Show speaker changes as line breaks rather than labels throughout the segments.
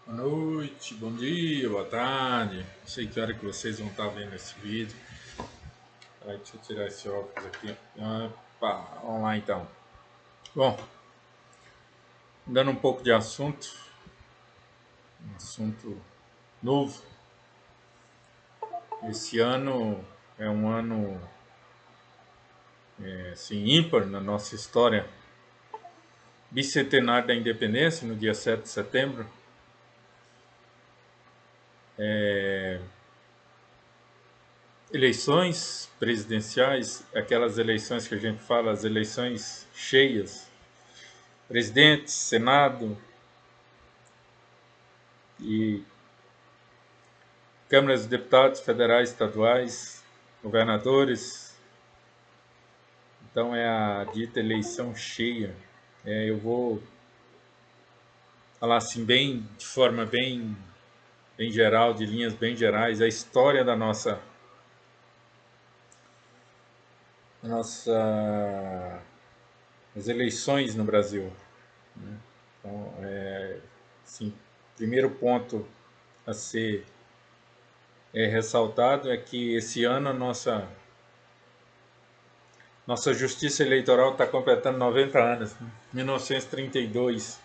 Boa noite, bom dia, boa tarde. Não sei que hora que vocês vão estar vendo esse vídeo. Peraí, deixa eu tirar esse óculos aqui. Opa, vamos lá então. Bom, dando um pouco de assunto novo. Esse ano é um ano assim, ímpar na nossa história. Bicentenário da Independência, no dia 7 de setembro. Eleições presidenciais, aquelas eleições que a gente fala, as eleições cheias. Presidente, Senado e câmaras de deputados federais, estaduais, governadores. Então é a dita eleição cheia. Eu vou falar assim de forma bem geral, de linhas bem gerais, a história da nossa as eleições no Brasil. Então, assim, primeiro ponto a ser ressaltado é que esse ano a nossa justiça eleitoral está completando 90 anos, 1932,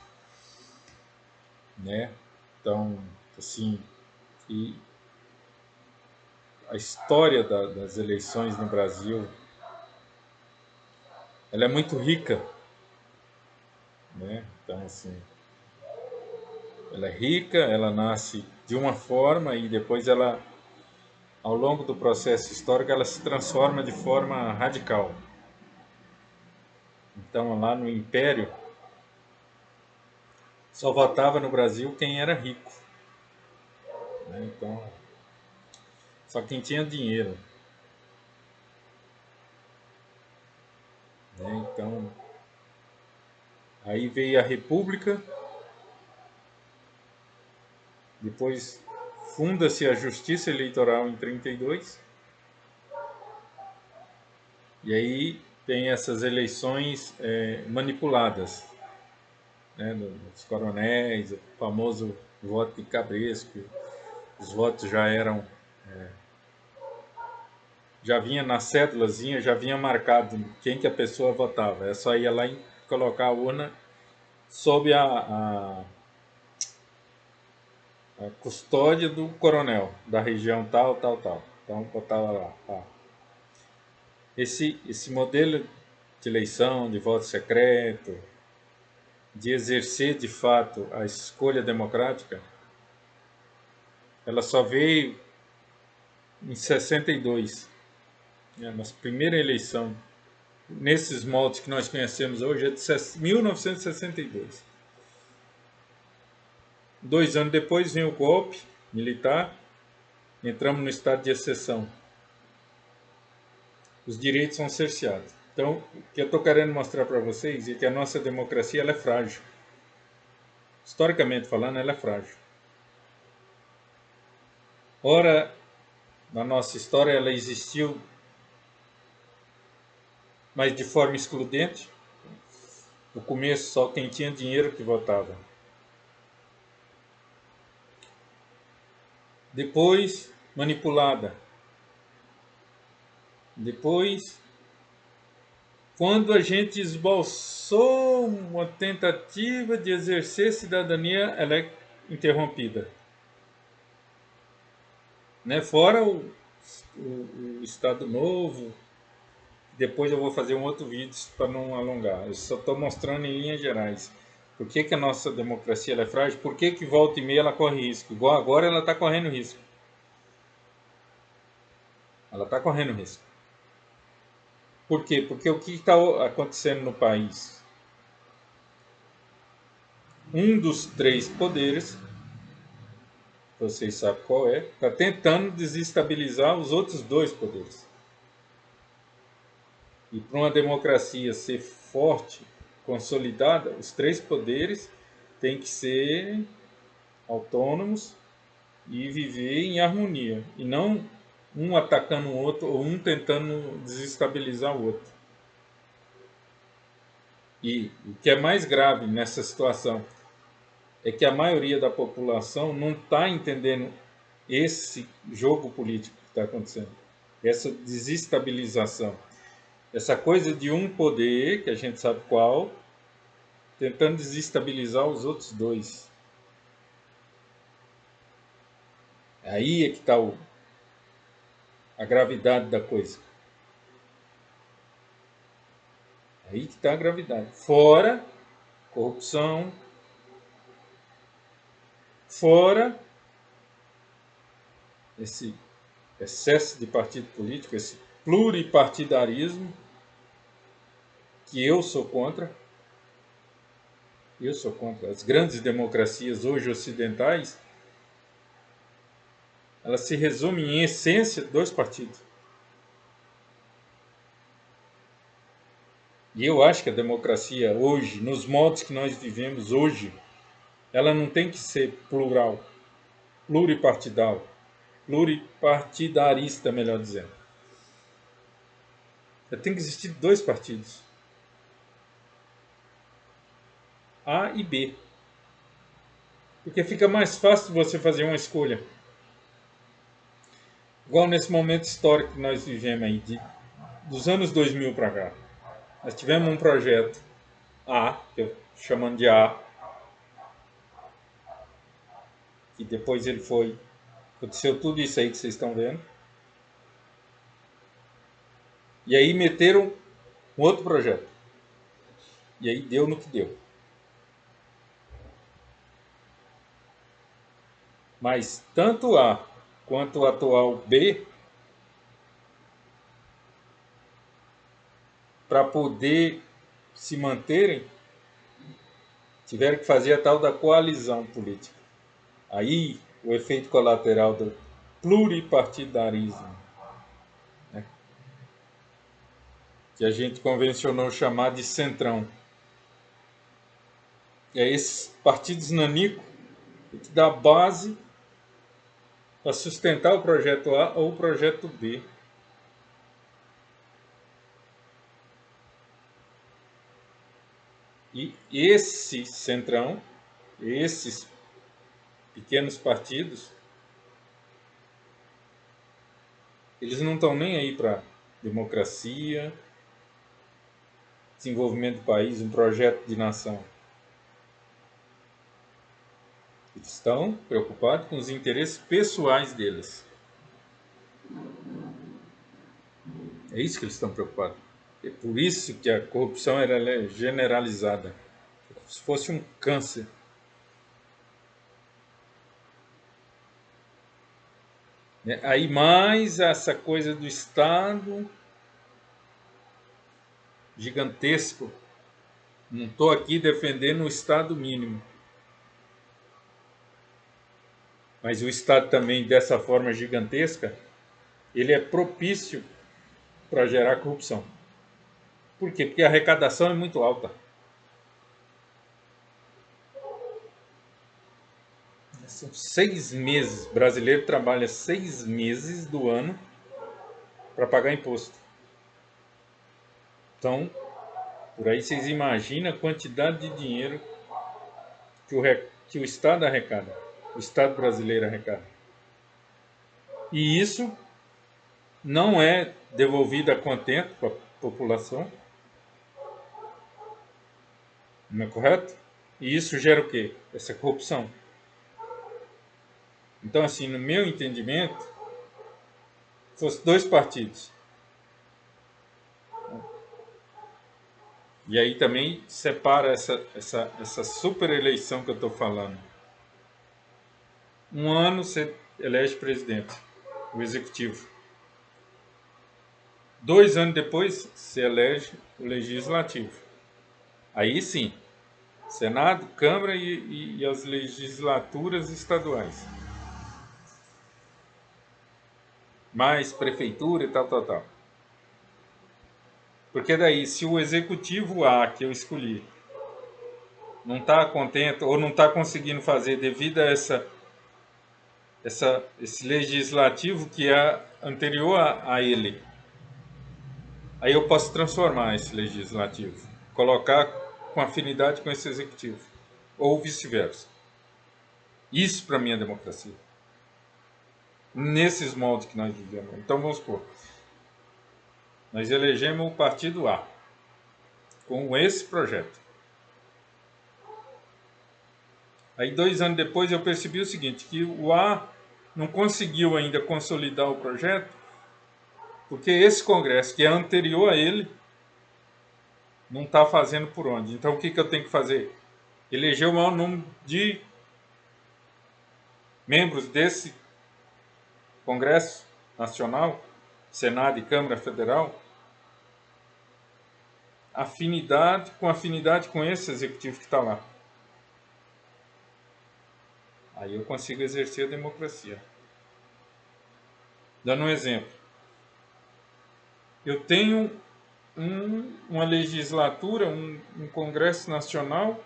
né? Então, assim, e a história das eleições no Brasil, ela é muito rica, né? Então, assim, ela é rica, ela nasce de uma forma e depois ela, ao longo do processo histórico, ela se transforma de forma radical. Então, lá no Império, só votava no Brasil quem era rico, né? Então, só quem tinha dinheiro, né? Então, aí veio a República, depois funda-se a Justiça Eleitoral em 32, e aí tem essas eleições manipuladas, né, dos coronéis, o famoso voto de cabresto, os votos já vinha na cédulazinha, já vinha marcado quem que a pessoa votava, é só ir lá e colocar a urna sob a custódia do coronel, da região tal, tal, tal. Então botava lá. Esse modelo de eleição, de voto secreto, de exercer de fato a escolha democrática, ela só veio em 62, né, a nossa primeira eleição, nesses moldes que nós conhecemos hoje, é de 1962. 2 anos depois vem o golpe militar, entramos no estado de exceção. Os direitos são cerceados. Então, o que eu estou querendo mostrar para vocês é que a nossa democracia ela é frágil. Historicamente falando, ela é frágil. Ora, na nossa história, ela existiu, mas de forma excludente. No começo, só quem tinha dinheiro que votava. Depois, manipulada. Depois, quando a gente esboçou uma tentativa de exercer cidadania, ela é interrompida. Né? Fora o Estado Novo, depois eu vou fazer um outro vídeo para não alongar. Eu só estou mostrando em linhas gerais. Por que a nossa democracia ela é frágil? Por que volta e meia ela corre risco? Igual agora ela está correndo risco. Ela está correndo risco. Por quê? Porque o que está acontecendo no país? Um dos três poderes, vocês sabem qual é, está tentando desestabilizar os outros dois poderes. E para uma democracia ser forte, consolidada, os três poderes têm que ser autônomos e viver em harmonia, e não um atacando o outro ou um tentando desestabilizar o outro. E o que é mais grave nessa situação, é que a maioria da população não está entendendo esse jogo político que está acontecendo, essa desestabilização, essa coisa de um poder, que a gente sabe qual, tentando desestabilizar os outros dois. Aí é que está a gravidade da coisa. Aí que está a gravidade. Fora corrupção, fora esse excesso de partido político, esse pluripartidarismo, que eu sou contra. Eu sou contra. As grandes democracias hoje ocidentais, elas se resumem em essência dois partidos. E eu acho que a democracia hoje, nos modos que nós vivemos hoje, ela não tem que ser plural, pluripartidal, pluripartidarista, melhor dizendo. Tem que existir dois partidos, A e B, porque fica mais fácil você fazer uma escolha. Igual nesse momento histórico que nós vivemos aí, dos anos 2000 para cá. Nós tivemos um projeto A, que eu chamando de A, que depois ele foi... Aconteceu tudo isso aí que vocês estão vendo. E aí meteram um outro projeto. E aí deu no que deu. Mas tanto A quanto o atual B, para poder se manterem, tiveram que fazer a tal da coalizão política. Aí o efeito colateral do pluripartidarismo, né, que a gente convencionou chamar de centrão. E é esses partidos nanicos que dá base para sustentar o projeto A ou o projeto B. E esse centrão, esses pequenos partidos, eles não estão nem aí para democracia, desenvolvimento do país, um projeto de nação. Eles estão preocupados com os interesses pessoais deles. É isso que eles estão preocupados. É por isso que a corrupção ela é generalizada. Como se fosse um câncer. Aí mais essa coisa do Estado gigantesco. Não estou aqui defendendo o Estado mínimo. Mas o Estado também, dessa forma gigantesca, ele é propício para gerar corrupção. Por quê? Porque a arrecadação é muito alta. São 6 meses. O brasileiro trabalha 6 meses do ano para pagar imposto. Então, por aí vocês imaginam a quantidade de dinheiro que o Estado arrecada. O Estado brasileiro arrecada. E isso não é devolvido a contento para a população. Não é correto? E isso gera o quê? Essa corrupção. Então, assim, no meu entendimento, fosse dois partidos. E aí também separa essa super eleição que eu estou falando. Um ano você elege presidente, o executivo. 2 anos depois você elege o legislativo. Aí sim, Senado, Câmara e as legislaturas estaduais. Mais prefeitura e tal. Porque daí, se o executivo A que eu escolhi não está contente ou não está conseguindo fazer devido a esse legislativo que é anterior a ele, aí eu posso transformar esse legislativo, colocar com afinidade com esse executivo, ou vice-versa. Isso para mim é democracia. Nesses moldes que nós vivemos. Então vamos supor, nós elegemos o partido A com esse projeto. Aí 2 anos depois eu percebi o seguinte, que o A não conseguiu ainda consolidar o projeto, porque esse Congresso, que é anterior a ele, não está fazendo por onde. Então o que eu tenho que fazer? Eleger o maior número de membros desse Congresso Nacional, Senado e Câmara Federal, afinidade com esse executivo que está lá. Aí eu consigo exercer a democracia. Dando um exemplo. Eu tenho uma legislatura, um Congresso Nacional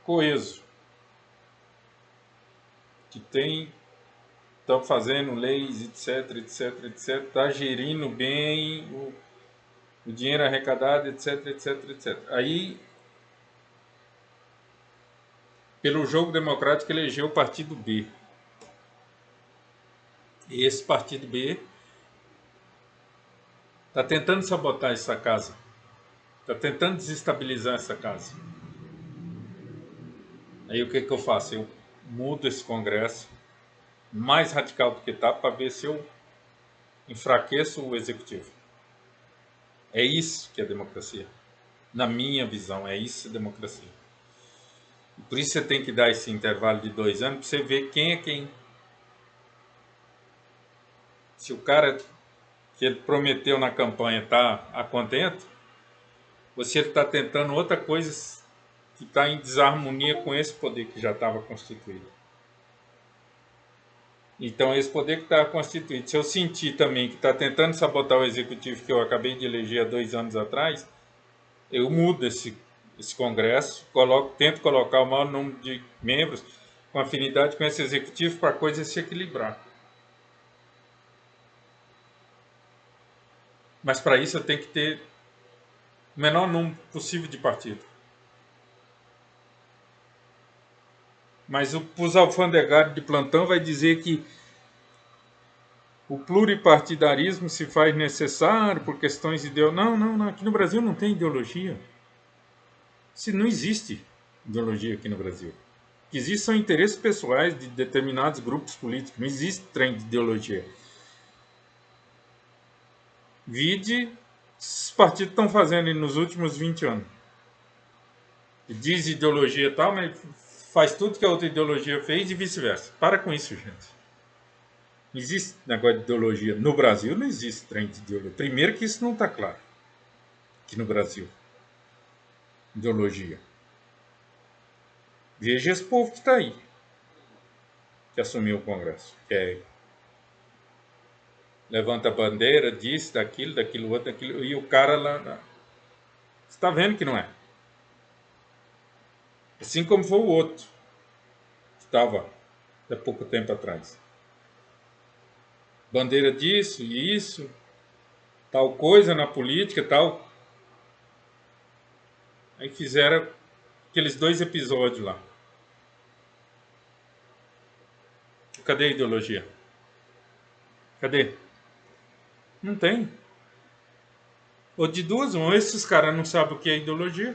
coeso, que estão fazendo leis, etc, etc, etc, está gerindo bem o dinheiro arrecadado, etc, etc, etc. Aí, pelo jogo democrático, elegeu o partido B. E esse partido B está tentando sabotar essa casa, está tentando desestabilizar essa casa. Aí o que eu faço? Eu mudo esse Congresso, mais radical do que está, para ver se eu enfraqueço o executivo. É isso que é democracia. Na minha visão, é isso a democracia. Por isso você tem que dar esse intervalo de 2 anos para você ver quem é quem. Se o cara que ele prometeu na campanha está a contento, ou se ele está tentando outra coisa que está em desarmonia com esse poder que já estava constituído. Então, esse poder que está constituído, se eu sentir também que está tentando sabotar o executivo que eu acabei de eleger há 2 anos atrás, eu mudo esse Congresso, tento colocar o maior número de membros com afinidade com esse executivo para a coisa se equilibrar. Mas para isso eu tenho que ter o menor número possível de partidos. Mas os alfandegários de plantão vai dizer que o pluripartidarismo se faz necessário por questões ideológicas. Não. Aqui no Brasil não tem ideologia. Não existe ideologia aqui no Brasil. O que existe são interesses pessoais de determinados grupos políticos. Não existe trem de ideologia. Vide os partidos estão fazendo nos últimos 20 anos. Diz ideologia e tal, mas faz tudo que a outra ideologia fez e vice-versa. Para com isso, gente. Não existe negócio de ideologia. No Brasil não existe trem de ideologia. Primeiro que isso não está claro. Aqui no Brasil. Ideologia. Veja esse povo que está aí. Que assumiu o Congresso. Levanta a bandeira, diz daquilo outro, daquilo. E o cara lá. Você está vendo que não é. Assim como foi o outro. Que estava há pouco tempo atrás. Bandeira disso e isso. Tal coisa na política, tal. Aí fizeram aqueles 2 episódios lá. Cadê a ideologia? Cadê? Não tem. Ou de duas, ou esses caras não sabem o que é ideologia,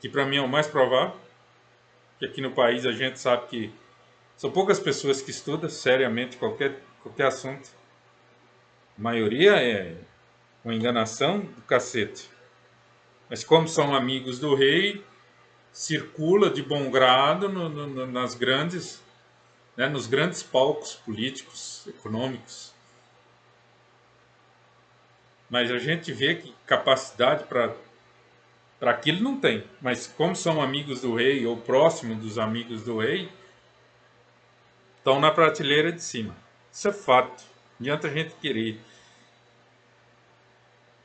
que para mim é o mais provável, que aqui no país a gente sabe que são poucas pessoas que estudam seriamente qualquer assunto. A maioria é uma enganação do cacete. Mas como são amigos do rei, circula de bom grado nas grandes, né, nos grandes palcos políticos, econômicos. Mas a gente vê que capacidade para aquilo não tem. Mas como são amigos do rei ou próximos dos amigos do rei, estão na prateleira de cima. Isso é fato. Não adianta a gente querer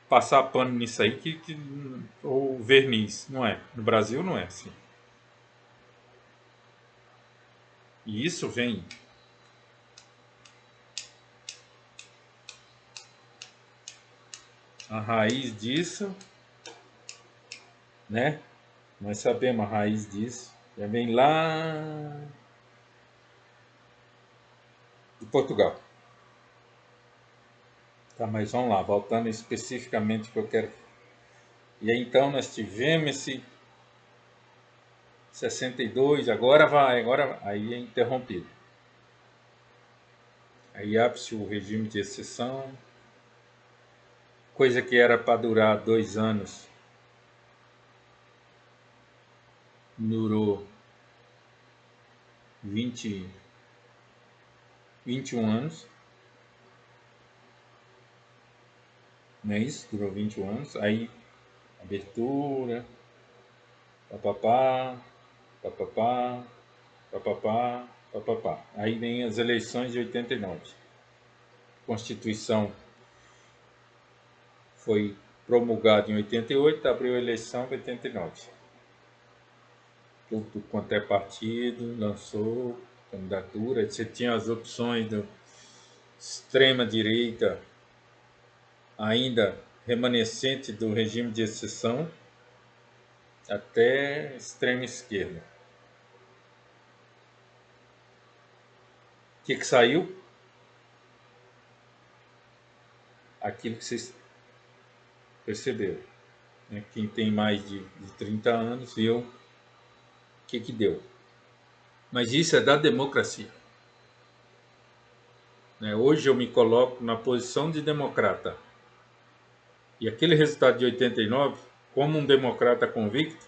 passar pano nisso aí ou verniz. Não é. No Brasil não é assim. E isso vem a raiz disso, né? Nós sabemos a raiz disso. Já vem lá de Portugal. Tá, mas vamos lá, voltando especificamente o que eu quero. E aí então nós tivemos esse 62, agora aí é interrompido. Aí abre-se o regime de exceção, coisa que era para durar 2 anos, durou 21 anos, não é isso? Durou 21 anos, aí abertura, papapá, papapá, papapá, papapá. Aí vem as eleições de 89. A Constituição foi promulgada em 88, abriu a eleição em 89. Tudo quanto é partido lançou candidatura. Você tinha as opções do extrema-direita, ainda remanescente do regime de exceção, até extrema-esquerda. O que saiu? Aquilo que vocês perceberam. Né? Quem tem mais de 30 anos viu o que deu. Mas isso é da democracia. Né? Hoje eu me coloco na posição de democrata. E aquele resultado de 89, como um democrata convicto,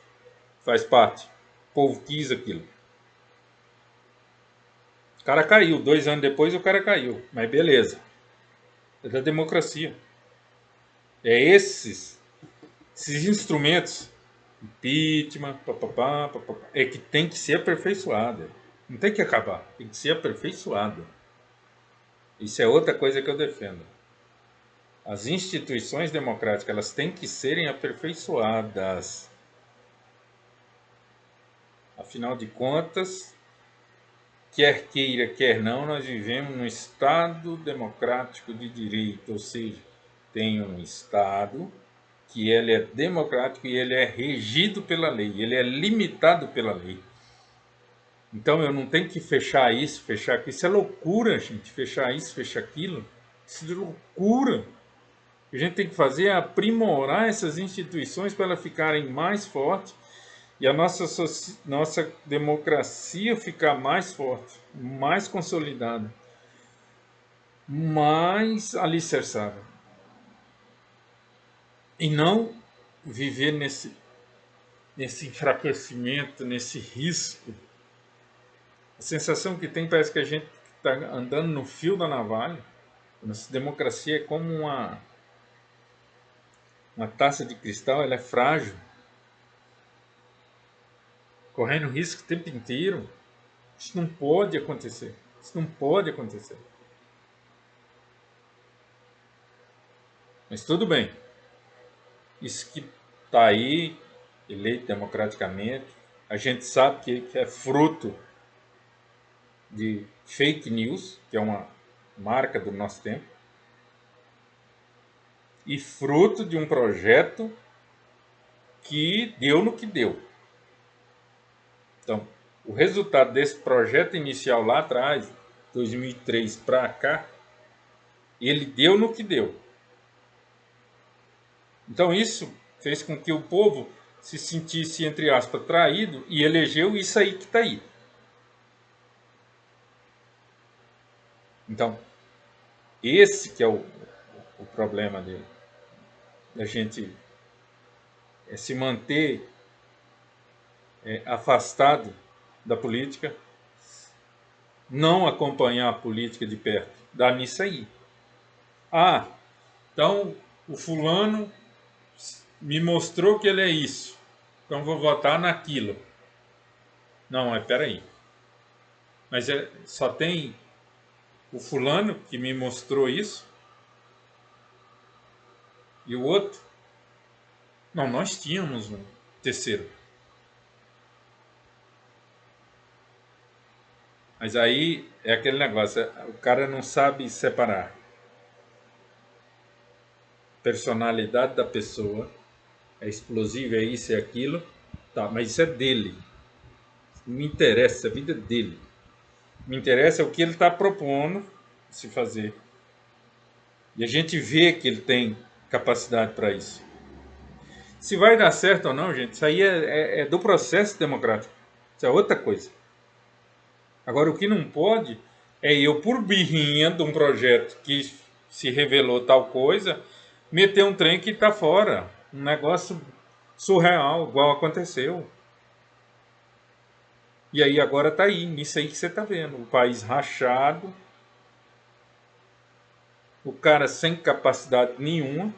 faz parte. O povo quis aquilo. O cara caiu. 2 anos depois o cara caiu. Mas beleza. É da democracia. É esses instrumentos, impeachment, papapá, papapá, é que tem que ser aperfeiçoado. Não tem que acabar. Tem que ser aperfeiçoado. Isso é outra coisa que eu defendo. As instituições democráticas, elas têm que serem aperfeiçoadas. Afinal de contas, quer queira, quer não, nós vivemos num Estado democrático de direito, ou seja, tem um Estado que ele é democrático e ele é regido pela lei, ele é limitado pela lei. Então eu não tenho que fechar isso, fechar aquilo. Isso é loucura, gente, fechar isso, fechar aquilo. Isso é loucura. O que a gente tem que fazer é aprimorar essas instituições para elas ficarem mais fortes e a nossa democracia ficar mais forte, mais consolidada, mais alicerçada. E não viver nesse enfraquecimento, nesse risco. A sensação que tem parece que a gente está andando no fio da navalha. Nossa democracia é como uma taça de cristal, ela é frágil, correndo risco o tempo inteiro. Isso não pode acontecer. Isso não pode acontecer. Mas tudo bem. Isso que está aí, eleito democraticamente, a gente sabe que é fruto de fake news, que é uma marca do nosso tempo, e fruto de um projeto que deu no que deu. Então, o resultado desse projeto inicial lá atrás, 2003 para cá, ele deu no que deu. Então isso fez com que o povo se sentisse, entre aspas, traído e elegeu isso aí que está aí. Então, esse que é o problema dele. Da gente se manter afastado da política, não acompanhar a política de perto. Dá nisso aí. Ah, então o fulano me mostrou que ele é isso. Então vou votar naquilo. Não, mas peraí. Mas só tem o fulano que me mostrou isso e o outro? Não, nós tínhamos um terceiro. Mas aí é aquele negócio, o cara não sabe separar personalidade da pessoa, é explosivo, é isso, é aquilo, tá, mas isso é dele. Não me interessa a vida dele. Me interessa o que ele está propondo se fazer. E a gente vê que ele tem capacidade para isso. Se vai dar certo ou não, gente, isso aí é do processo democrático. Isso é outra coisa. Agora, o que não pode é eu, por birrinha de um projeto que se revelou tal coisa, meter um trem que está fora. Um negócio surreal, igual aconteceu. E aí agora está aí, nisso aí que você está vendo. O país rachado, o cara sem capacidade nenhuma.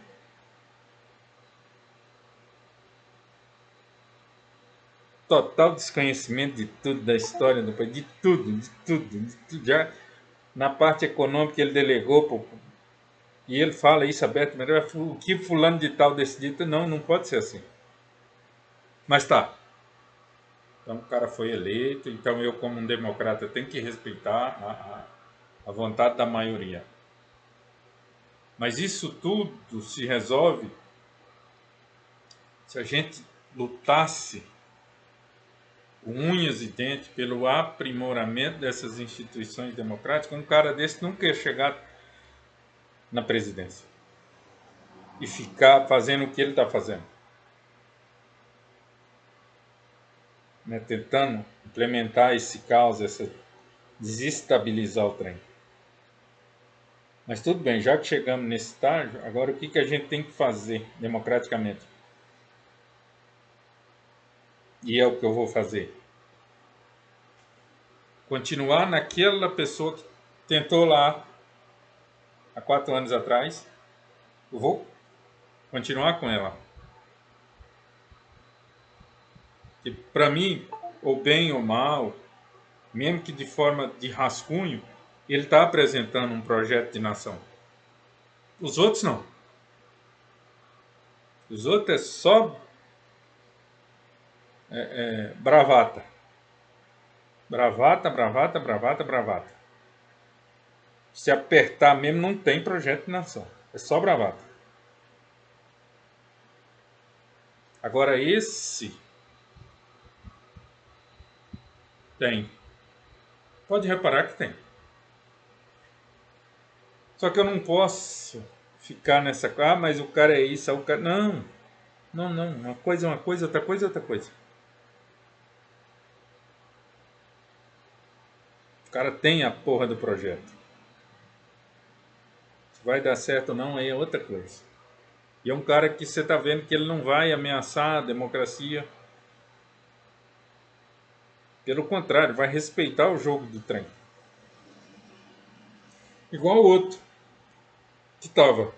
Total desconhecimento de tudo, da história do país, de tudo, de tudo, de tudo. Já na parte econômica ele delegou, e ele fala isso abertamente, o que fulano de tal decidiu, não, não pode ser assim. Mas tá, então o cara foi eleito, então eu como um democrata tenho que respeitar a vontade da maioria. Mas isso tudo se resolve se a gente lutasse com unhas e dentes pelo aprimoramento dessas instituições democráticas. Um cara desse nunca ia chegar na presidência e ficar fazendo o que ele está fazendo, né? Tentando implementar esse caos, desestabilizar o trem. Mas tudo bem, já que chegamos nesse estágio, agora o que a gente tem que fazer democraticamente? E é o que eu vou fazer. Continuar naquela pessoa que tentou lá há 4 anos atrás. Eu vou continuar com ela. Que para mim, ou bem ou mal, mesmo que de forma de rascunho, ele está apresentando um projeto de nação. Os outros não. Os outros é só bravata. Bravata, bravata, bravata, bravata. Se apertar mesmo, não tem projeto de nação. É só bravata. Agora esse tem. Pode reparar que tem. Só que eu não posso ficar nessa. Ah, mas o cara é isso, o cara. Não. Não, não. Uma coisa é uma coisa, outra coisa é outra coisa. O cara tem a porra do projeto. Se vai dar certo ou não, aí é outra coisa. E é um cara que você está vendo que ele não vai ameaçar a democracia. Pelo contrário, vai respeitar o jogo do trem. Igual o outro que estava.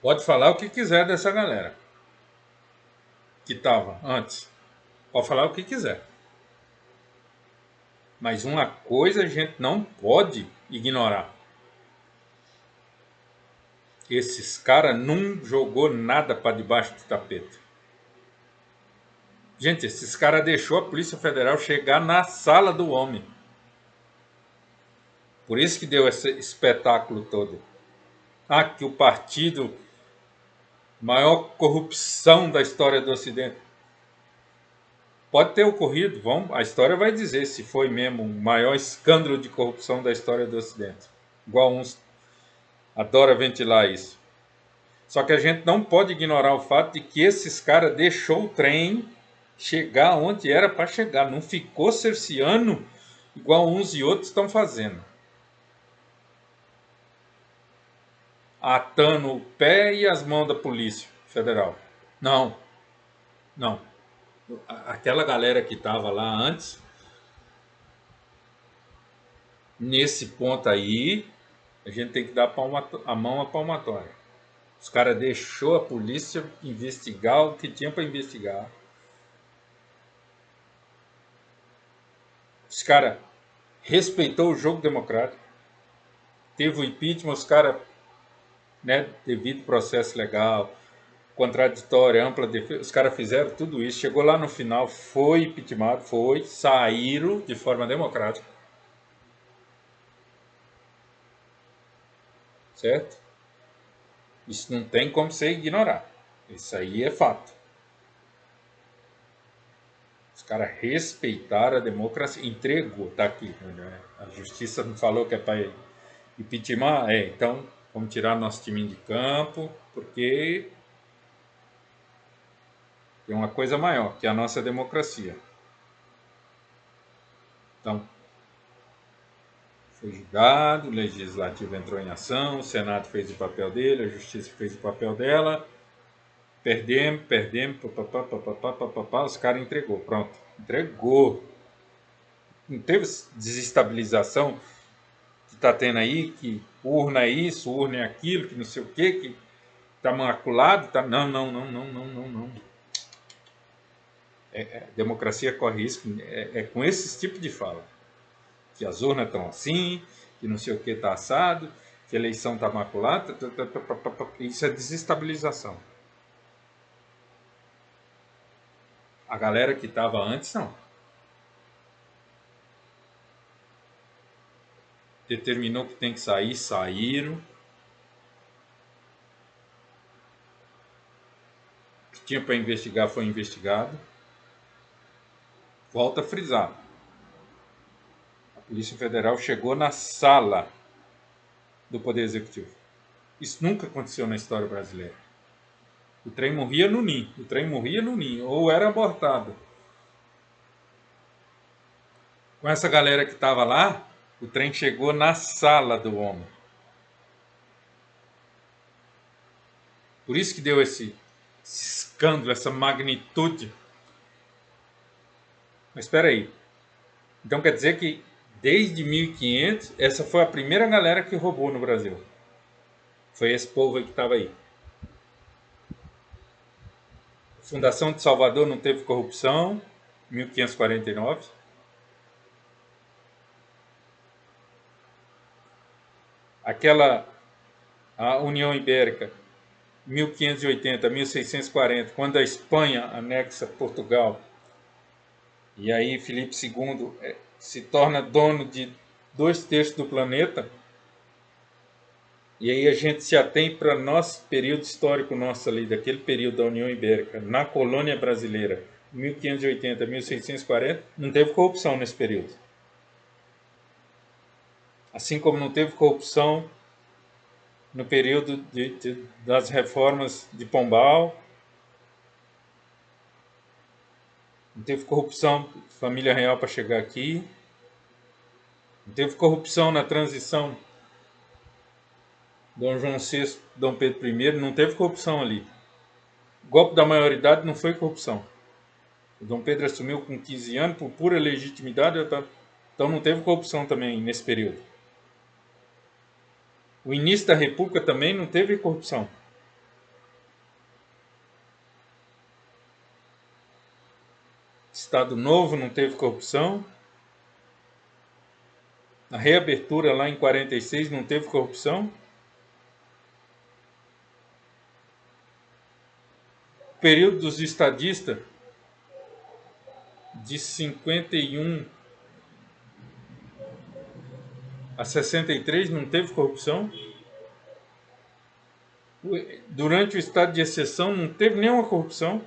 Pode falar o que quiser dessa galera que estava antes. Pode falar o que quiser. Mas uma coisa a gente não pode ignorar. Esses caras não jogou nada para debaixo do tapete. Gente, esses caras deixou a Polícia Federal chegar na sala do homem. Por isso que deu esse espetáculo todo. Ah, que o partido maior corrupção da história do Ocidente. Pode ter ocorrido, a história vai dizer se foi mesmo o maior escândalo de corrupção da história do Ocidente. Igual uns adoram ventilar isso. Só que a gente não pode ignorar o fato de que esses caras deixou o trem chegar onde era para chegar. Não ficou cerceando igual uns e outros estão fazendo. Atando o pé e as mãos da Polícia Federal. Não, não. Aquela galera que estava lá antes, nesse ponto aí, a gente tem que dar a mão à palmatória. Os caras deixou a polícia investigar o que tinha para investigar. Os caras respeitou o jogo democrático. Teve o impeachment, os caras, né, devido processo legal, contraditório, ampla defesa, os caras fizeram tudo isso. Chegou lá no final, foi impeachment, saíram de forma democrática. Certo? Isso não tem como você ignorar. Isso aí é fato. Os caras respeitaram a democracia, entregou, tá aqui. Né? A justiça não falou que é para impeachment, então vamos tirar nosso time de campo, porque tem uma coisa maior, que é a nossa democracia. Então, foi julgado, o legislativo entrou em ação, o Senado fez o papel dele, a justiça fez o papel dela, perdemos, papapá, os caras entregou, pronto, entregou. Não teve desestabilização que está tendo aí, que urna é isso, urna é aquilo, que não sei o que está maculado, tá... Não. Democracia corre risco, com esse tipo de fala. Que as urnas estão assim, que não sei o que está assado, que a eleição está maculada, isso é desestabilização. A galera que estava antes, não. Determinou que tem que sair, saíram. O que tinha para investigar foi investigado. Volto a frisar. A Polícia Federal chegou na sala do Poder Executivo. Isso nunca aconteceu na história brasileira. O trem morria no ninho, ou era abortado. Com essa galera que estava lá, o trem chegou na sala do homem. Por isso que deu esse escândalo, essa magnitude. Mas espera aí. Então quer dizer que desde 1500, essa foi a primeira galera que roubou no Brasil. Foi esse povo aí que estava aí. A Fundação de Salvador não teve corrupção, 1549. A União Ibérica, 1580, 1640, quando a Espanha anexa Portugal, e aí Filipe II se torna dono de 2/3 do planeta, e aí a gente se atém para nosso período histórico nosso ali, daquele período da União Ibérica, na colônia brasileira, 1580, 1640, não teve corrupção nesse período. Assim como não teve corrupção no período das reformas de Pombal, não teve corrupção família real para chegar aqui, não teve corrupção na transição Dom João VI, Dom Pedro I, não teve corrupção ali. O golpe da maioridade não foi corrupção. O Dom Pedro assumiu com 15 anos por pura legitimidade, então não teve corrupção também nesse período. O início da República também não teve corrupção. Estado Novo não teve corrupção. A reabertura lá em 46 não teve corrupção. O período dos estadistas, de 51 a 63, não teve corrupção. Durante o estado de exceção não teve nenhuma corrupção.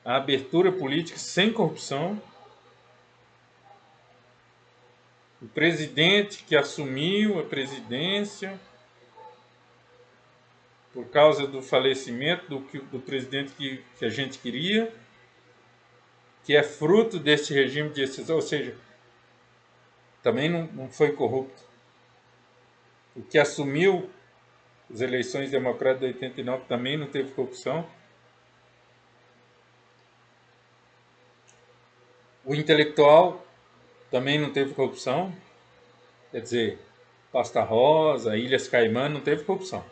A abertura política sem corrupção. O presidente que assumiu a presidência por causa do falecimento do presidente que a gente queria, que é fruto desse regime de exceção, ou seja, também não foi corrupto. O que assumiu as eleições democráticas de 89 também não teve corrupção. O intelectual também não teve corrupção. Quer dizer, Costa Rosa, Ilhas Caimã não teve corrupção.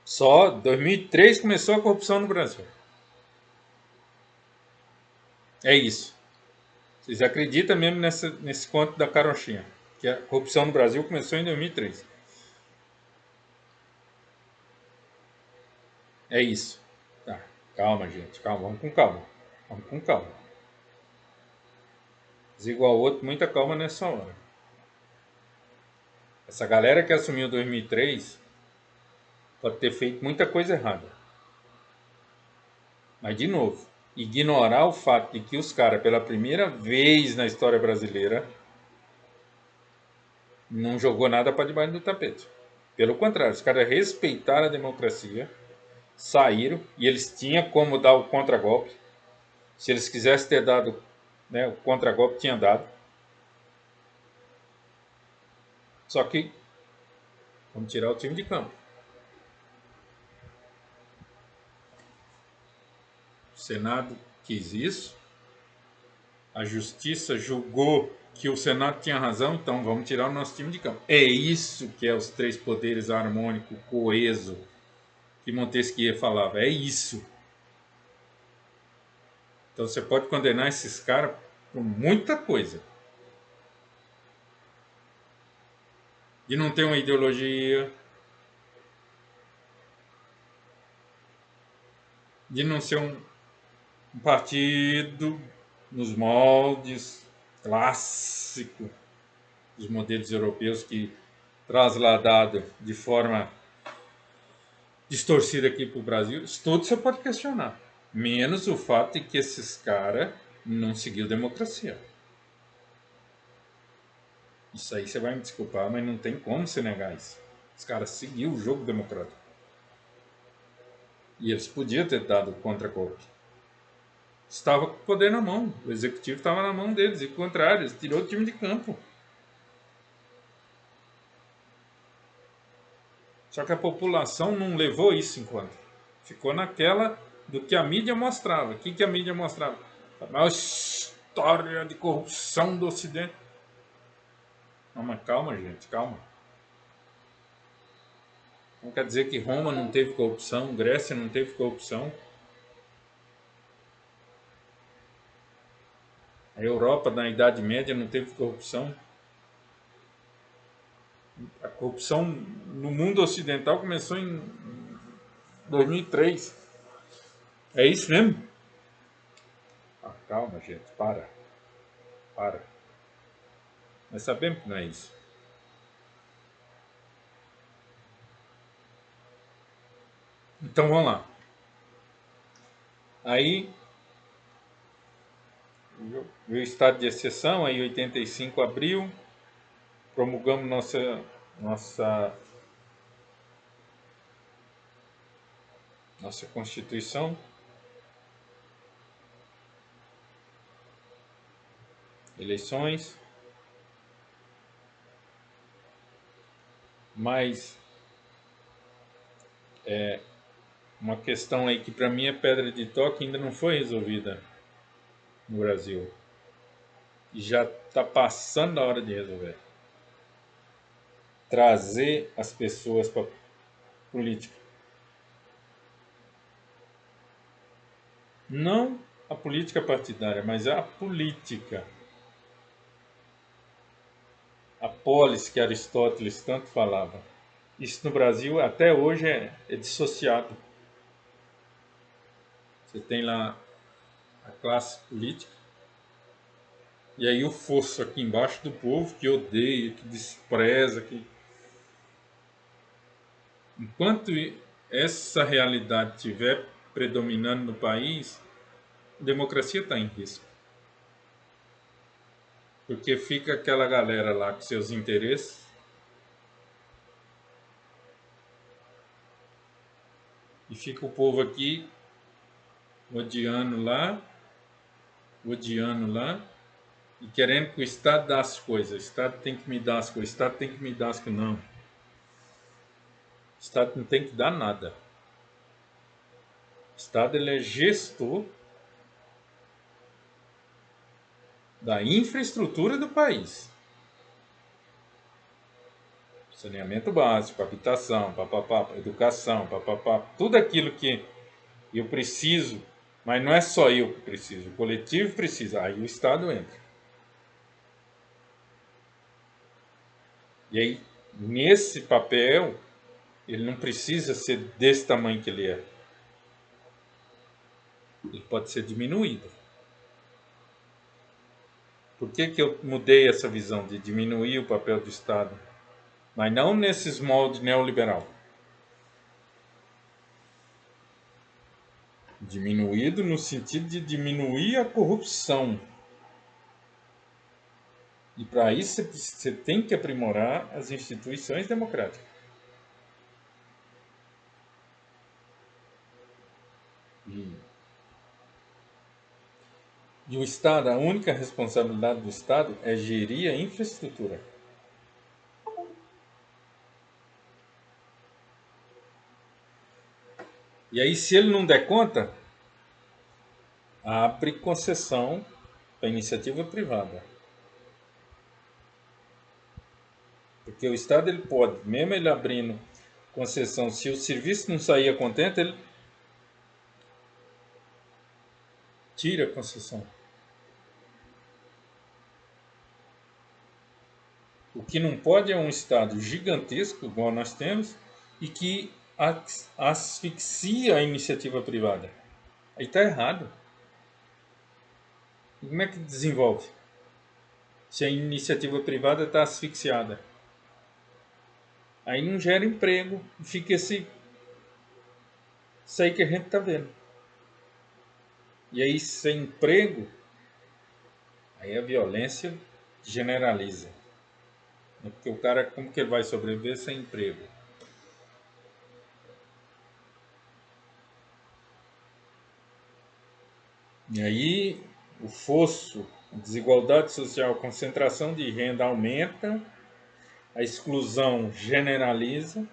Só 2003 começou a corrupção no Brasil. É isso. Vocês acreditam mesmo nesse conto da carochinha, que a corrupção no Brasil começou em 2003. É isso. Tá, calma, gente. Calma, vamos com calma. Vamos com calma. Desigual ao outro, muita calma nessa hora. Essa galera que assumiu 2003 pode ter feito muita coisa errada. Mas, de novo, ignorar o fato de que os caras, pela primeira vez na história brasileira, não jogou nada para debaixo do tapete. Pelo contrário, os caras respeitaram a democracia, saíram, e eles tinham como dar o contragolpe. Se eles quisessem ter dado, né, o contragolpe, tinha dado. Só que vamos tirar o time de campo. O Senado quis isso, a Justiça julgou que o Senado tinha razão, então vamos tirar o nosso time de campo. É isso que é os três poderes harmônico, coeso, que Montesquieu falava. É isso. Então você pode condenar esses caras por muita coisa. De não ter uma ideologia, de não ser um partido nos moldes clássicos dos modelos europeus que trasladado de forma distorcida aqui para o Brasil, isso tudo você pode questionar. Menos o fato de que esses caras não seguiu democracia. Isso aí você vai me desculpar, mas não tem como você negar isso. Os caras seguiu o jogo democrático. E eles podiam ter dado contra-golpe. Estava com o poder na mão. O executivo estava na mão deles. E ao contrário, eles tirou o time de campo. Só que a população não levou isso em conta. Ficou naquela do que a mídia mostrava. O que a mídia mostrava? A maior história de corrupção do Ocidente. Não, mas calma, gente, calma. Não quer dizer que Roma não teve corrupção, Grécia não teve corrupção. A Europa, na Idade Média, não teve corrupção. A corrupção no mundo ocidental começou em 2003. É isso mesmo? Ah, calma, gente, para. Para. Nós sabemos que não é isso. Então vamos lá. Aí veio o estado de exceção, aí 85 abril, promulgamos nossa Constituição. Eleições. Mas uma questão aí que para mim é pedra de toque ainda não foi resolvida no Brasil. E já está passando a hora de resolver. Trazer as pessoas para a política. Não a política partidária, mas a política. A polis que Aristóteles tanto falava. Isso no Brasil até hoje é dissociado. Você tem lá a classe política e aí o fosso aqui embaixo do povo que odeia, que despreza, que... Enquanto essa realidade estiver predominando no país, a democracia está em risco. Porque fica aquela galera lá com seus interesses e fica o povo aqui odiando lá e querendo que o Estado dê as coisas. O Estado tem que me dar as coisas, o Estado tem que me dar as coisas. Não. O Estado não tem que dar nada. O Estado ele é gestor da infraestrutura do país. Saneamento básico, habitação, papapá, educação, papapá, tudo aquilo que eu preciso, mas não é só eu que preciso, o coletivo precisa, aí o Estado entra. E aí, nesse papel, ele não precisa ser desse tamanho que ele é. Ele pode ser diminuído. Por que eu mudei essa visão de diminuir o papel do Estado? Mas não nesses moldes neoliberal. Diminuído no sentido de diminuir a corrupção. E para isso você tem que aprimorar as instituições democráticas. E o Estado, a única responsabilidade do Estado é gerir a infraestrutura. E aí, se ele não der conta, abre concessão para iniciativa privada. Porque o Estado ele pode, mesmo ele abrindo concessão, se o serviço não sair contente, ele tira a concessão. O que não pode é um Estado gigantesco, igual nós temos, e que asfixia a iniciativa privada. Aí está errado. E como é que desenvolve? Se a iniciativa privada está asfixiada. Aí não gera emprego, fica isso aí que a gente está vendo. E aí, sem emprego, aí a violência generaliza. Porque o cara, como que ele vai sobreviver sem emprego? E aí, o fosso, a desigualdade social, a concentração de renda aumenta, a exclusão generaliza,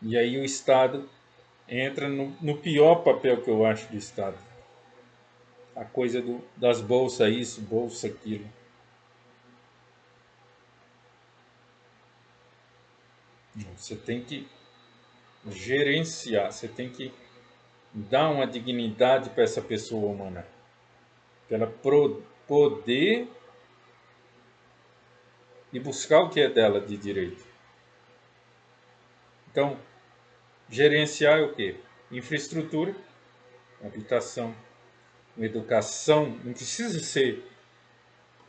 e aí o Estado entra no pior papel que eu acho do Estado. A coisa das bolsas isso, bolsa aquilo. Você tem que gerenciar, você tem que dar uma dignidade para essa pessoa humana. Para ela poder e buscar o que é dela de direito. Então, gerenciar é o quê? Infraestrutura, habitação, educação. Não precisa ser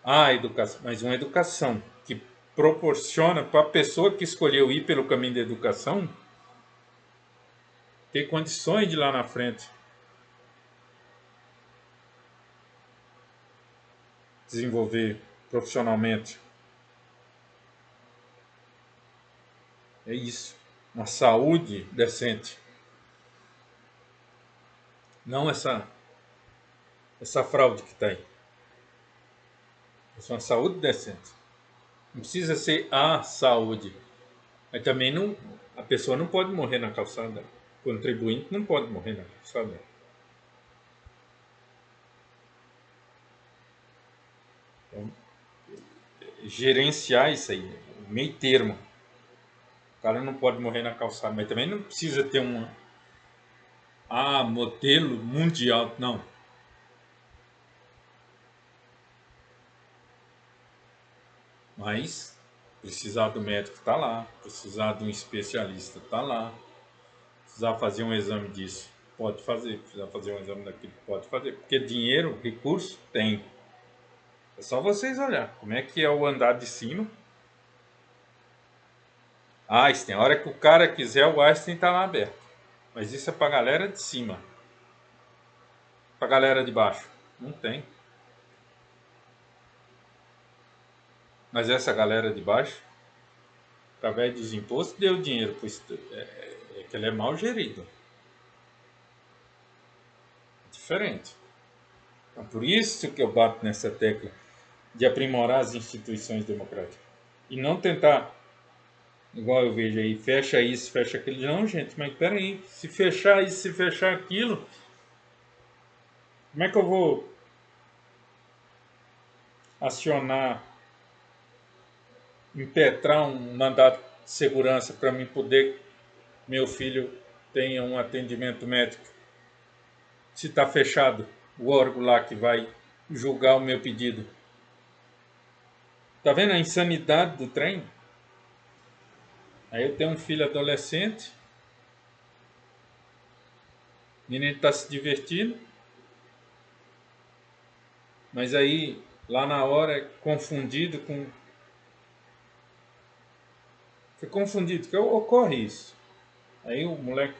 a educação, mas uma educação que proporciona para a pessoa que escolheu ir pelo caminho da educação ter condições de lá na frente desenvolver profissionalmente. É isso. Uma saúde decente. Não essa fraude que está aí. É uma saúde decente. Não precisa ser a saúde. Mas também não, a pessoa não pode morrer na calçada. O contribuinte não pode morrer na calçada. Então, gerenciar isso aí, meio termo. O cara não pode morrer na calçada, mas também não precisa ter modelo mundial, não. Mas precisar do médico está lá, precisar de um especialista está lá, precisar fazer um exame disso, pode fazer, precisar fazer um exame daquilo, pode fazer, porque dinheiro, recurso, tem. É só vocês olhar como é que é o andar de cima. Einstein, a hora que o cara quiser, o Einstein está lá aberto. Mas isso é para a galera de cima. Para a galera de baixo, não tem. Mas essa galera de baixo, através dos impostos, deu dinheiro, pois é que ele é mal gerido. É diferente. Então, por isso que eu bato nessa tecla de aprimorar as instituições democráticas. E não tentar, igual eu vejo aí, fecha isso, fecha aquilo. Não, gente, mas peraí, se fechar isso, se fechar aquilo, como é que eu vou acionar, impetrar um mandato de segurança para mim poder, meu filho tenha um atendimento médico? Se está fechado o órgão lá que vai julgar o meu pedido. Tá vendo a insanidade do trem? Aí eu tenho um filho adolescente, o menino está se divertindo, mas aí lá na hora é confundido com. Foi confundido, que ocorre isso. Aí o moleque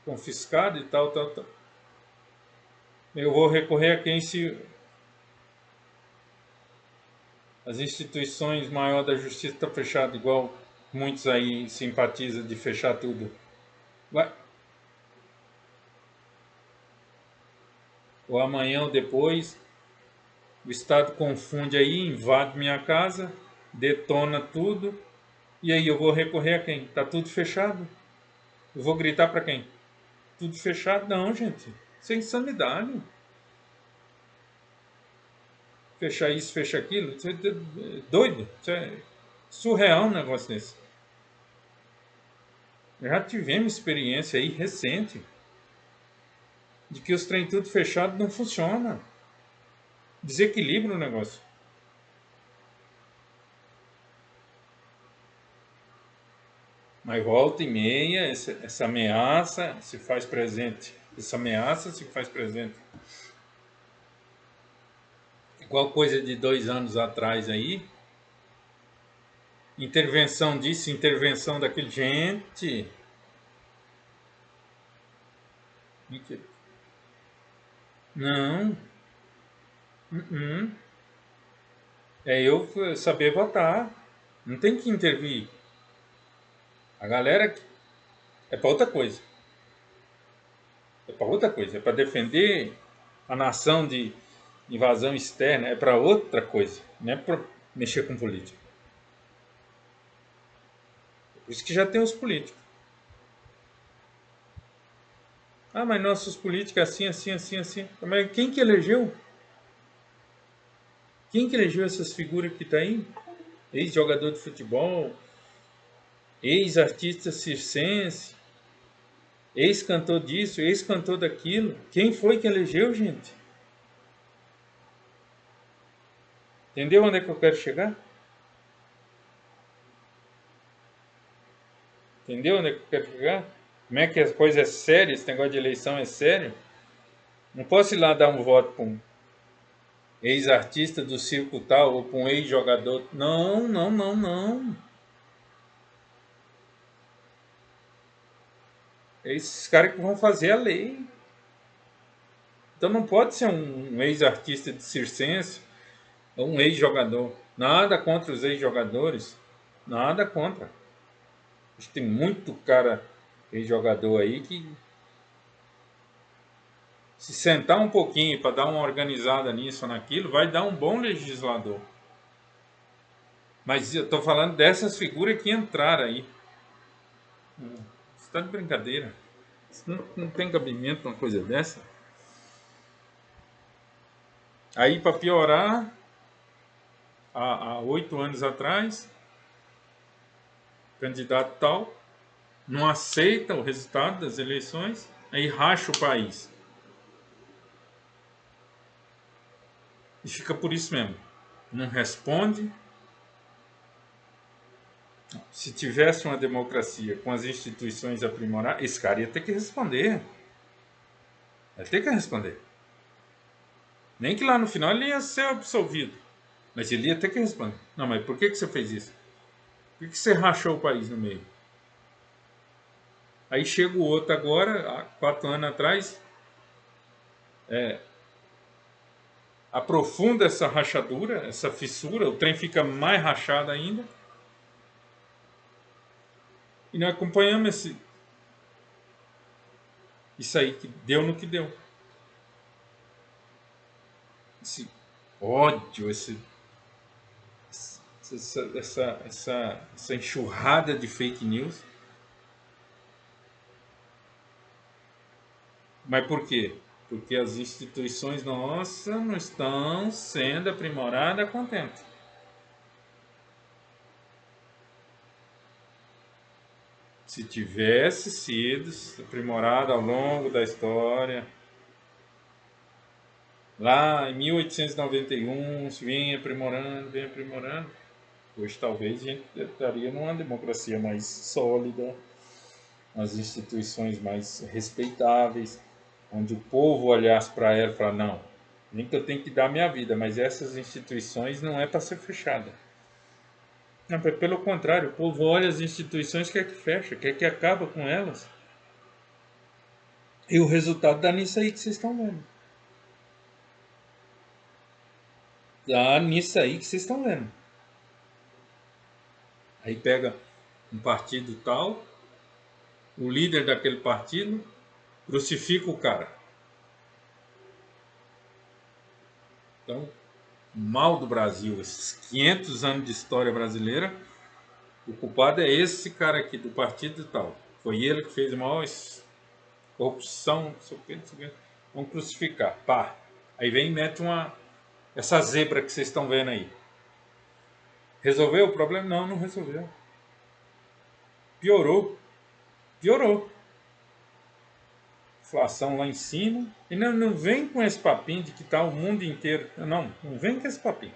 confiscado e tal, tal, tal. Eu vou recorrer a quem se as instituições maior da justiça estão fechadas, igual muitos aí simpatizam de fechar tudo. Vai. Ou amanhã ou depois, o Estado confunde aí, invade minha casa, detona tudo, e aí eu vou recorrer a quem? Tá tudo fechado. Eu vou gritar para quem? Tudo fechado? Não, gente. Isso é insanidade. Fechar isso, fechar aquilo. Isso é doido. Isso é surreal um negócio desse. Já tivemos experiência aí recente de que os trem tudo fechado não funciona. Desequilibra o negócio. Mas volta e meia, essa ameaça se faz presente. Essa ameaça se faz presente. Igual coisa de 2 anos atrás aí. Intervenção disso, intervenção daquele. Gente. Não. É eu saber votar. Não tem que intervir. A galera é para outra coisa. É para outra coisa. É para defender a nação de invasão externa. É para outra coisa. Não é para mexer com política. Por isso que já tem os políticos. Ah, mas nossos políticos assim, assim, assim, assim. Mas quem que elegeu? Quem que elegeu essas figuras que tá aí? Ex-jogador de futebol, ex-artista circense, ex-cantor disso, ex-cantor daquilo. Quem foi que elegeu, gente? Entendeu onde é que eu quero chegar? Entendeu onde é que eu quero chegar? Como é que as coisas é séria, esse negócio de eleição é sério? Não posso ir lá dar um voto para um ex-artista do circo tal ou para um ex-jogador. Não, não, não, não. É esses caras que vão fazer a lei. Então não pode ser um ex-artista de circense ou um ex-jogador. Nada contra os ex-jogadores. Nada contra. Acho que tem muito cara ex-jogador aí que se sentar um pouquinho para dar uma organizada nisso ou naquilo, vai dar um bom legislador. Mas eu estou falando dessas figuras que entraram aí. Você está de brincadeira. Isso não tem cabimento uma coisa dessa. Aí, para piorar, há 8 anos atrás, candidato tal não aceita o resultado das eleições, aí racha o país. E fica por isso mesmo. Não responde. Se tivesse uma democracia com as instituições aprimoradas, esse cara ia ter que responder. Ia ter que responder. Nem que lá no final ele ia ser absolvido. Mas ele ia ter que responder. Não, mas por que você fez isso? Por que você rachou o país no meio? Aí chega o outro agora, há 4 anos atrás, aprofunda essa rachadura, essa fissura, o trem fica mais rachado ainda. E nós acompanhamos isso aí que deu no que deu. Esse ódio, essa enxurrada de fake news. Mas por quê? Porque as instituições nossas não estão sendo aprimoradas a contento. Se tivesse sido aprimorada ao longo da história, lá em 1891, se vem aprimorando, hoje talvez a gente estaria numa democracia mais sólida, umas instituições mais respeitáveis, onde o povo olhasse para ela e falasse, não, nem que eu tenho que dar minha vida, mas essas instituições não é para ser fechada. Não, pelo contrário, o povo olha as instituições, quer que fecha, quer que acaba com elas. E o resultado dá nisso aí que vocês estão vendo. Dá nisso aí que vocês estão vendo. Aí pega um partido tal, o líder daquele partido crucifica o cara. Então, o mal do Brasil, esses 500 anos de história brasileira, o culpado é esse cara aqui do partido tal. Foi ele que fez maior corrupção, não sei o que, não sei o que. Vamos crucificar, pá. Aí vem e mete essa zebra que vocês estão vendo aí. Resolveu o problema? Não, não resolveu. Piorou. Piorou. Inflação lá em cima. E não vem com esse papinho de que está o mundo inteiro. Não vem com esse papinho.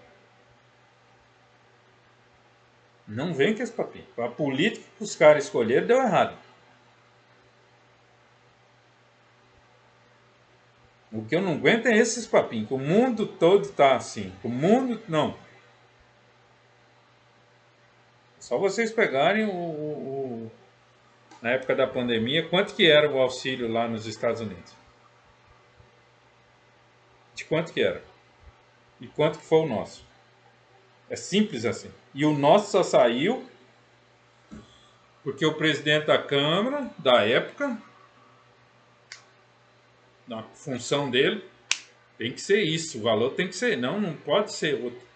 Não vem com esse papinho. A política que os caras escolheram deu errado. O que eu não aguento é esses papinhos. Que o mundo todo está assim. O mundo. Não. Só vocês pegarem na época da pandemia, quanto que era o auxílio lá nos Estados Unidos? De quanto que era? E quanto que foi o nosso? É simples assim. E o nosso só saiu porque o presidente da Câmara, da época, na função dele, tem que ser isso, o valor tem que ser, não pode ser outro.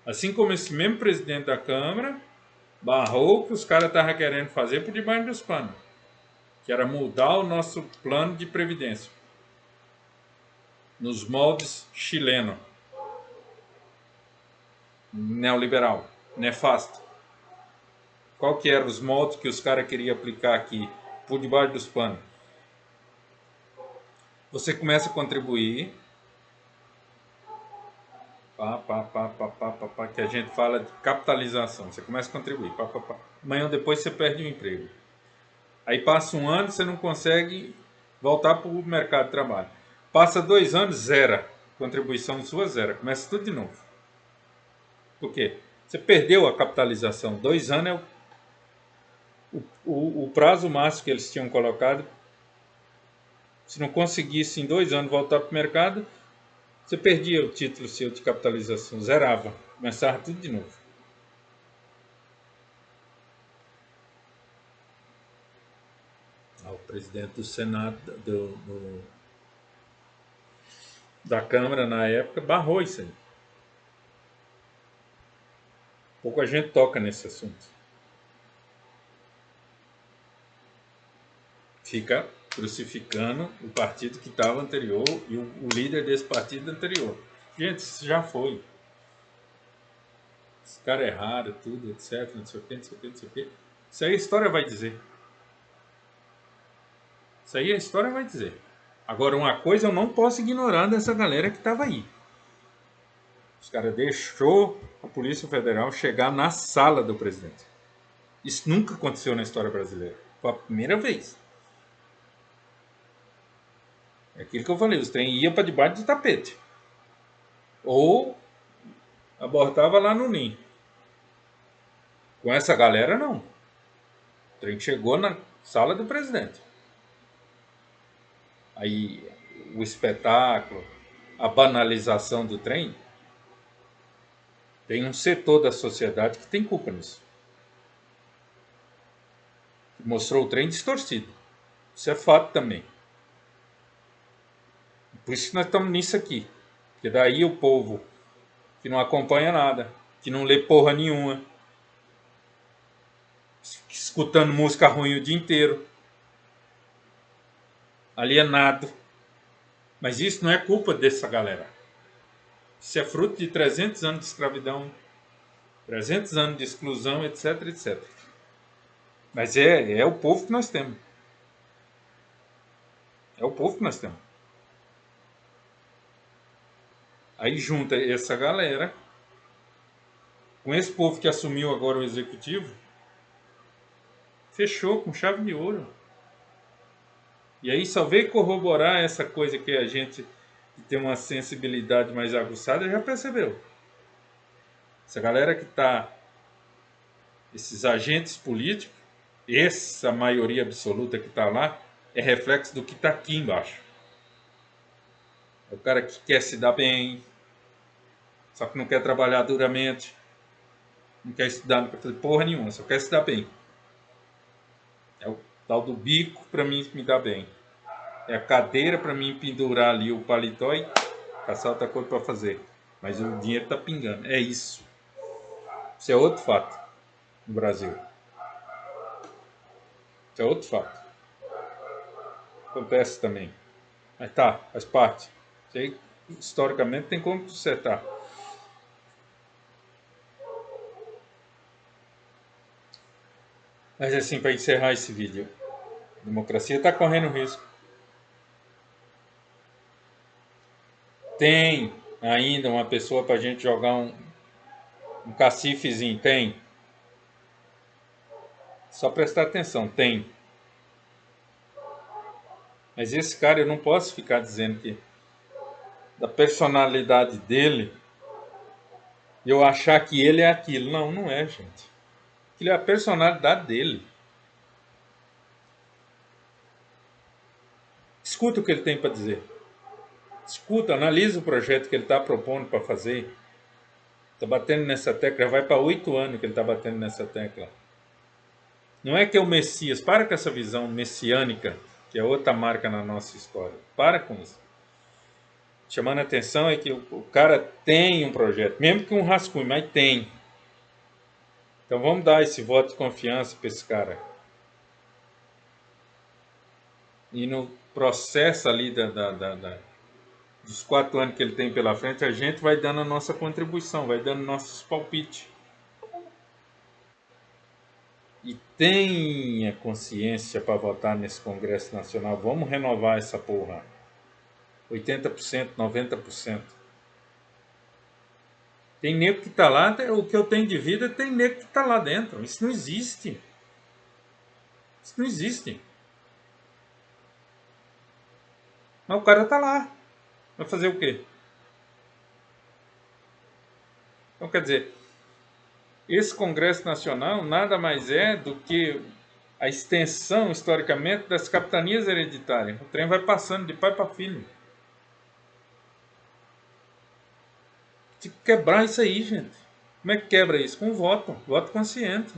Assim como esse mesmo presidente da Câmara barrou o que os caras estavam querendo fazer por debaixo dos panos, que era mudar o nosso plano de previdência nos moldes chileno, neoliberal, nefasto. Qual que eram os moldes que os caras queriam aplicar aqui por debaixo dos panos? Você começa a contribuir, que a gente fala de capitalização. Você começa a contribuir, amanhã ou depois você perde o emprego. Aí passa um ano, você não consegue voltar para o mercado de trabalho. Passa 2 anos, zera. Contribuição sua, zera. Começa tudo de novo. Por quê? Você perdeu a capitalização. 2 anos é o prazo máximo que eles tinham colocado. Se não conseguisse em 2 anos voltar para o mercado, você perdia o título seu de capitalização, zerava, começava tudo de novo. O presidente do Senado, da Câmara na época, barrou isso aí. Pouco a gente toca nesse assunto. Fica crucificando o partido que estava anterior e o líder desse partido anterior. Gente, isso já foi. Esse cara é raro, tudo, etc, não sei o que, não sei o que, não sei o que. Isso aí a história vai dizer. Isso aí a história vai dizer. Agora, uma coisa eu não posso ignorar dessa galera que estava aí. Os caras deixou a Polícia Federal chegar na sala do presidente. Isso nunca aconteceu na história brasileira. Foi a primeira vez. É aquilo que eu falei, os trem iam para debaixo do tapete. Ou abortava lá no ninho. Com essa galera, não. O trem chegou na sala do presidente. Aí o espetáculo, a banalização do trem, tem um setor da sociedade que tem culpa nisso. Mostrou o trem distorcido. Isso é fato também. Por isso que nós estamos nisso aqui. Porque daí o povo que não acompanha nada, que não lê porra nenhuma, escutando música ruim o dia inteiro, alienado. Mas isso não é culpa dessa galera. Isso é fruto de 300 anos de escravidão, 300 anos de exclusão, etc, etc. Mas é o povo que nós temos. É o povo que nós temos. Aí junta essa galera com esse povo que assumiu agora o executivo, fechou com chave de ouro. E aí só veio corroborar essa coisa que a gente que tem uma sensibilidade mais aguçada já percebeu. Essa galera que está esses agentes políticos, essa maioria absoluta que está lá, é reflexo do que está aqui embaixo. É o cara que quer se dar bem, só que não quer trabalhar duramente, não quer estudar, não quer fazer porra nenhuma, só quer se dar bem. É o tal do bico para mim me dar bem. É a cadeira para mim pendurar ali o paletó e caçar outra coisa para fazer. Mas o dinheiro está pingando. É isso. Isso é outro fato no Brasil. Isso é outro fato. Acontece também. Mas tá, faz parte. Isso aí, historicamente, tem como consertar. Mas assim, para encerrar esse vídeo, a democracia está correndo risco. Tem ainda uma pessoa para a gente jogar um cacifezinho? Tem. Só prestar atenção, tem. Mas esse cara eu não posso ficar dizendo que da personalidade dele eu achar que ele é aquilo. Não, não é, gente. Aquilo é a personalidade dele. Escuta o que ele tem para dizer. Escuta, analisa o projeto que ele está propondo para fazer. Está batendo nessa tecla, já vai para 8 anos que ele está batendo nessa tecla. Não é que é o Messias, para com essa visão messiânica, que é outra marca na nossa história. Para com isso. Chamando a atenção é que o cara tem um projeto, mesmo que um rascunho, mas tem. Então vamos dar esse voto de confiança para esse cara. E no processo ali dos 4 anos que ele tem pela frente, a gente vai dando a nossa contribuição, vai dando nossos palpites. E tenha consciência para votar nesse Congresso Nacional. Vamos renovar essa porra. 80%, 90%. Tem nego que está lá, o que eu tenho de vida, tem nego que está lá dentro. Isso não existe. Isso não existe. Mas o cara está lá. Vai fazer o quê? Então, quer dizer, esse Congresso Nacional nada mais é do que a extensão, historicamente, das capitanias hereditárias. O trem vai passando de pai para filho. Tem que quebrar isso aí, gente. Como é que quebra isso? Com voto. Voto consciente.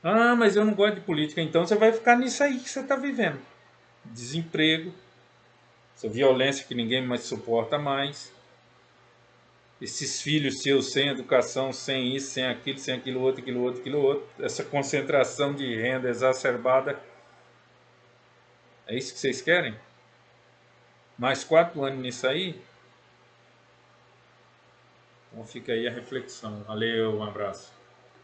Ah, mas eu não gosto de política. Então você vai ficar nisso aí que você está vivendo. Desemprego, essa violência que ninguém mais suporta mais. Esses filhos seus sem educação, sem isso, sem aquilo outro, aquilo outro, aquilo outro. Essa concentração de renda exacerbada. É isso que vocês querem? Mais 4 anos nisso aí? Então fica aí a reflexão. Valeu, um abraço.